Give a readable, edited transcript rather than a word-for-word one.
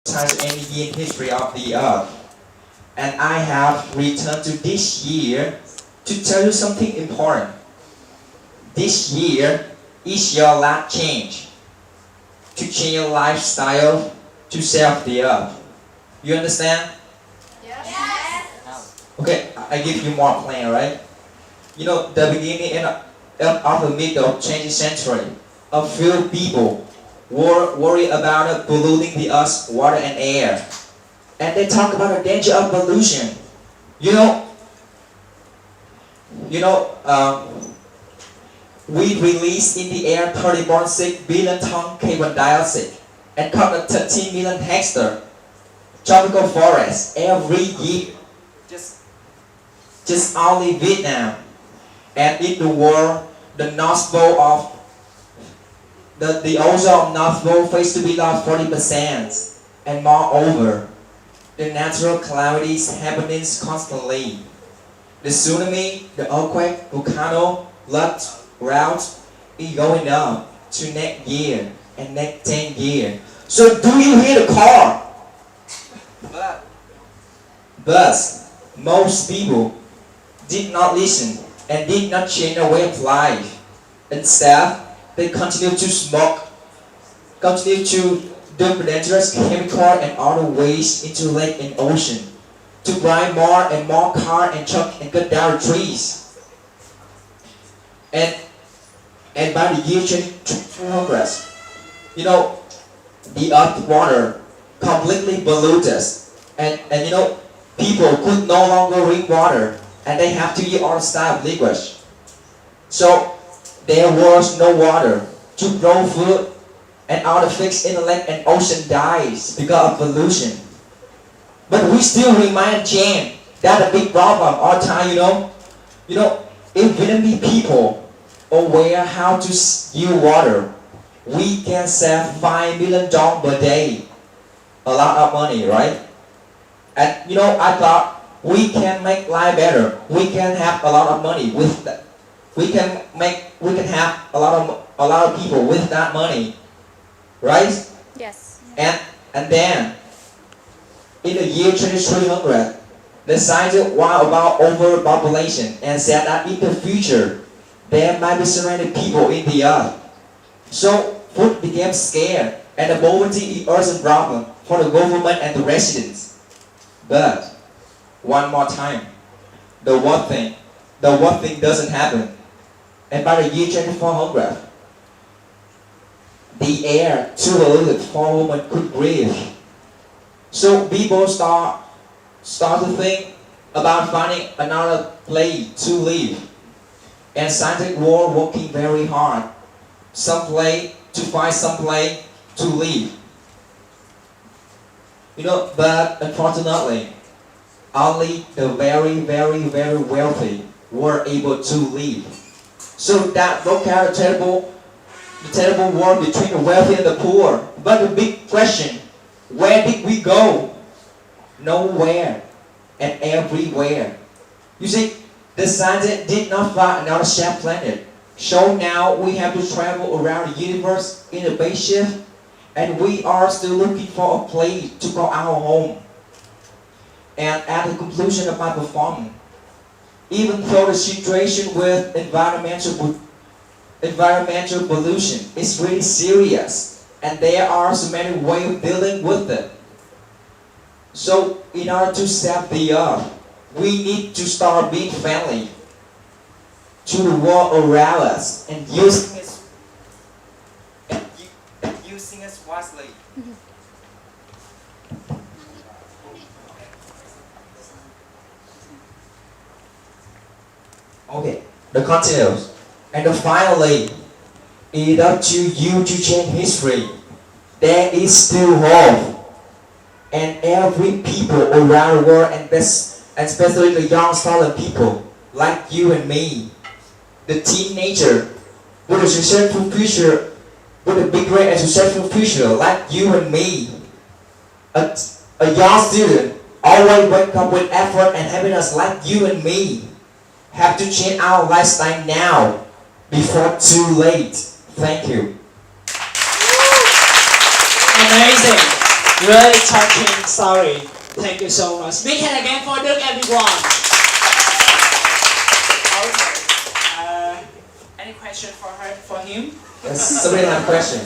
times any year in history of the earth. And I have returned to this year to tell you something important. This year is your last change to change your lifestyle to save the earth. You understand? Okay, I give you more plan, right? You know, the beginning and of the middle of 20th century, a few people worry about polluting the earth's water and air. And they talk about the danger of pollution. You know, you know, we release in the air 30.6 billion ton carbon dioxide and cut 13 million hectare tropical forests every year. Just only Vietnam, and in the world, the North Pole of the ozone North Pole face to be lost 40%, and moreover, the natural calamities happening constantly. The tsunami, the earthquake, volcano, flood, drought is going up to next year and next 10 years. So do you hear the call? But most people did not listen and did not change their way of life. Instead, they continue to smoke, continue to dump dangerous chemical and other waste into lake and ocean, to buy more and more car and truck and cut down trees. And by the year 2000, you know, the earth water completely polluted, and you know, people could no longer drink water, and they have to eat all style of liquid. So there was no water to grow food, and all the fish in the lake and ocean dies because of pollution. But we still remain jammed. That's a big problem all the time, you know. You know, if Vietnamese people aware how to use water, we can save $5 million per day. A lot of money, right? And you know, I thought we can make life better. We can have a lot of money with that. We can have a lot of people with that money, right? Yes. And then in the year 2300, the scientists warned about overpopulation and said that in the future there might be surrounded people in the earth. So food became scarce, and the poverty is also a problem for the government and the residents. But one more time, the worst thing doesn't happen. And by the year 2400, the air too polluted for women could breathe. So people start to think about finding another place to live. And scientists were working very hard, to find some place to live. You know, but unfortunately, only the very, very, very wealthy were able to live. So that broke out the terrible war between the wealthy and the poor. But the big question, where did we go? Nowhere and everywhere. You see, the scientists did not find another shape planet. So now we have to travel around the universe in a spaceship, and we are still looking for a place to call our home. And at the conclusion of my performance, even though the situation with environmental pollution is really serious, and there are so many ways of dealing with it. So in order to save the earth, we need to start being friendly to the world around us and using it wisely. Okay, the continues. And finally, it's up to you to change history. There is still hope. And every people around the world, and especially the young talented people like you and me, the teenager with a successful future, with a big great and successful future like you and me, a young student always wake up with effort and happiness like you and me, have to change our lifestyle now before too late. Thank you. Amazing. Really touching story. Thank you so much. Big hand again for Dirk, everyone. Okay. Any question for her, for him? Yes, Sabrina, I have a question.